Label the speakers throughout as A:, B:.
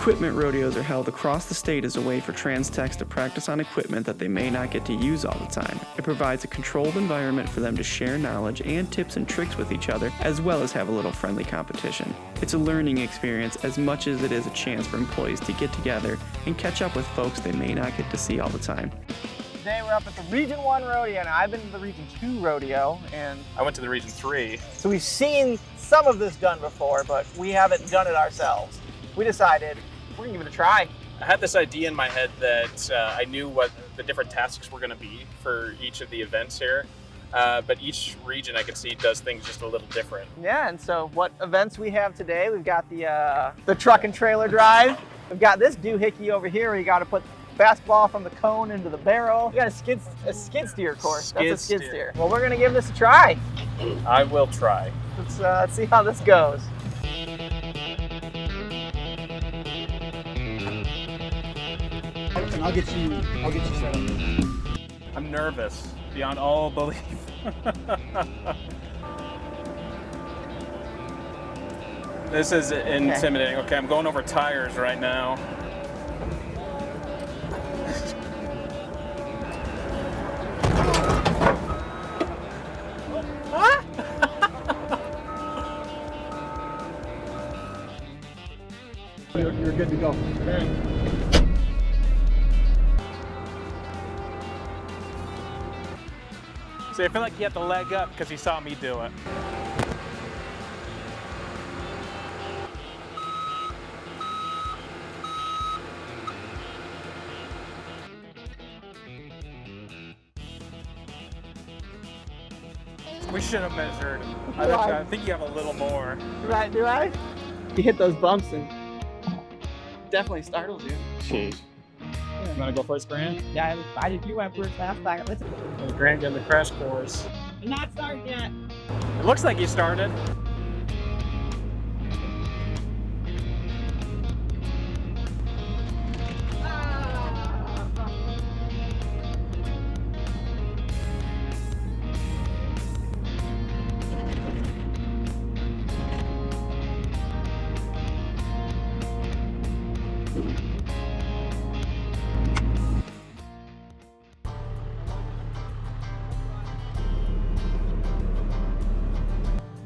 A: Equipment rodeos are held across the state as a way for trans techs to practice on equipment that they may not get to use all the time. It provides a controlled environment for them to share knowledge and tips and tricks with each other, as well as have a little friendly competition. It's a learning experience as much as it is a chance for employees to get together and catch up with folks they may not get to see all the time.
B: Today we're up at the Region 1 Rodeo. Now I've been to the Region 2 Rodeo, and
C: I went to the Region 3.
B: so we've seen some of this done before, but we haven't done it ourselves. We decided we're gonna give it a try.
C: I had this idea in my head that I knew what the different tasks were gonna be for each of the events here, but each region I could see does things just a little different.
B: Yeah, and so what events we have today, we've got the truck and trailer drive. We've got this doohickey over here where you gotta put basketball from the cone into the barrel. We got a skid steer course. That's a skid steer. Well, we're gonna give this a try.
C: I will try.
B: Let's see how this goes.
D: I'll get you set up.
C: I'm nervous beyond all belief. This is intimidating. Okay, I'm going over tires right now.
D: You're good to go.
C: See, I feel like he had the leg up because he saw me do it. We should have measured. I think you have a little more.
B: Right, do I? You hit those bumps and definitely startled you.
C: Jeez.
D: You want to go first, Grant?
E: Yeah, I did. You went first last time. Listen,
D: Grant getting the crash course.
E: I'm not starting yet.
C: It looks like you started.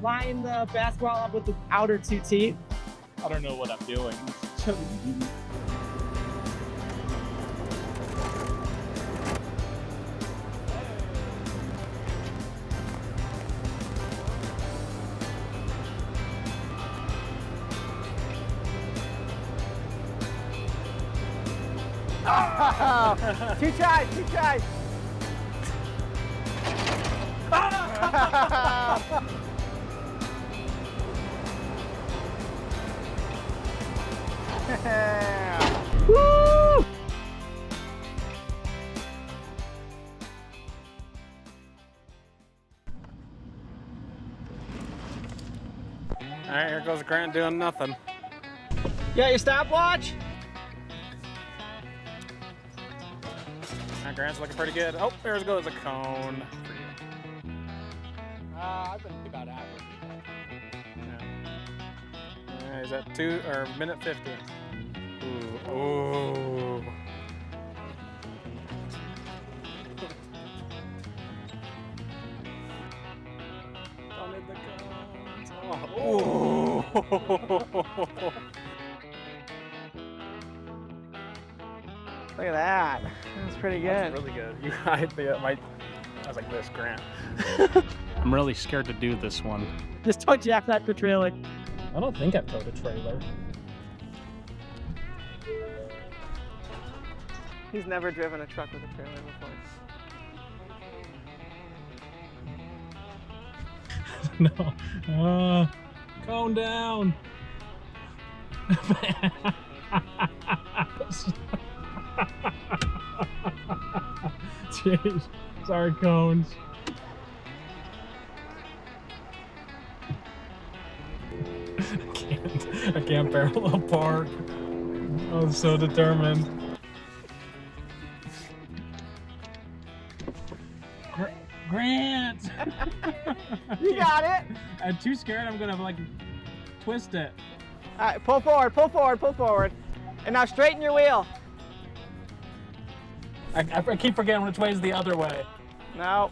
E: Line the basketball up with the outer two teeth.
C: I don't know what I'm doing.
B: Two tries. Woo!
C: All right, here goes Grant doing nothing.
B: You got your stopwatch?
C: All right, Grant's looking pretty good. Oh, there goes a cone.
D: I've been about average.
C: Yeah. Is that minute 50? Ooh. Ooh. Don't hit the cones. Oh. Ooh.
B: Look at that. That's pretty good.
C: That's really good. I was like this, Grant. I'm really scared to do this one.
E: Just don't jack that for trailer.
D: I don't think I've towed a trailer.
B: He's never driven a truck with a trailer before.
D: No. Calm down. Jeez. Sorry, cones. I can't barrel apart. I was so determined. Grant!
B: You got it.
D: I'm too scared I'm gonna like twist it.
B: All right, pull forward. And now straighten your wheel.
D: I keep forgetting which way is the other way.
B: No.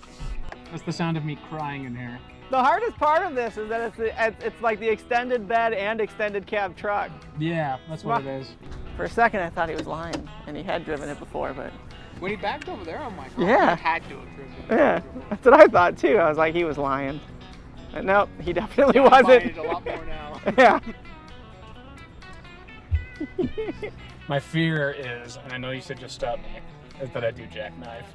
D: That's the sound of me crying in here.
B: The hardest part of this is that it's like the extended bed and extended cab truck.
D: Yeah, that's what it is.
B: For a second, I thought he was lying, and he had driven it before, but...
F: When he backed over there, I'm like, oh,
B: Yeah.
F: he had to have driven it.
B: Yeah, that's what I thought too. I was like, he was lying. But no, he definitely
F: I'm buying
B: wasn't.
F: it a lot more now.
B: Yeah.
D: My fear is, and I know you said just stop me, is that I do jackknife.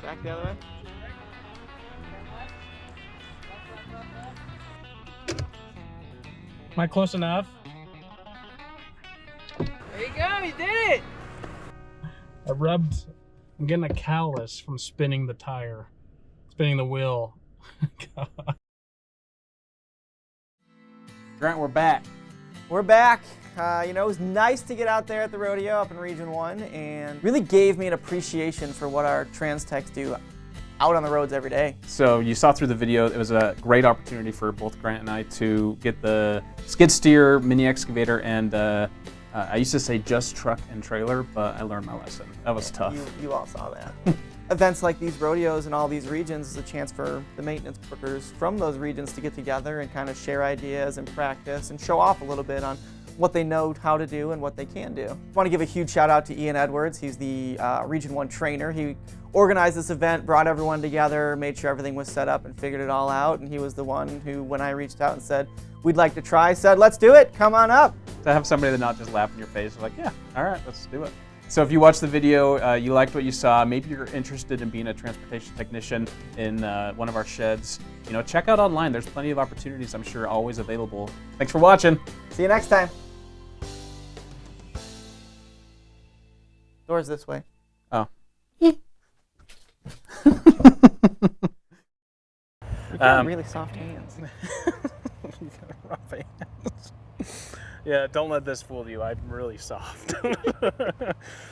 B: Back the other way.
D: Am I close enough?
F: There you go, he did it!
D: I'm getting a callus from spinning the tire, spinning the wheel. God.
F: Grant, we're back.
B: We're back. You know, it was nice to get out there at the rodeo up in Region 1 and really gave me an appreciation for what our trans techs do out on the roads every day.
G: So you saw through the video, it was a great opportunity for both Grant and I to get the skid steer, mini excavator, and I used to say just truck and trailer, but I learned my lesson. That was tough.
B: You all saw that. Events like these rodeos in all these regions is a chance for the maintenance workers from those regions to get together and kind of share ideas and practice and show off a little bit on what they know how to do and what they can do. I want to give a huge shout out to Ian Edwards. He's the Region 1 trainer. He organized this event, brought everyone together, made sure everything was set up and figured it all out. And he was the one who, when I reached out and said, we'd like to try, said, let's do it, come on up.
G: To have somebody that not just laugh in your face, like, yeah, all right, let's do it. So if you watched the video, you liked what you saw, maybe you're interested in being a transportation technician in one of our sheds, you know, check out online. There's plenty of opportunities, I'm sure, always available. Thanks for watching.
B: See you next time. Doors this way.
G: Oh.
B: You got really soft hands.
C: Rough hands. Yeah, don't let this fool you. I'm really soft.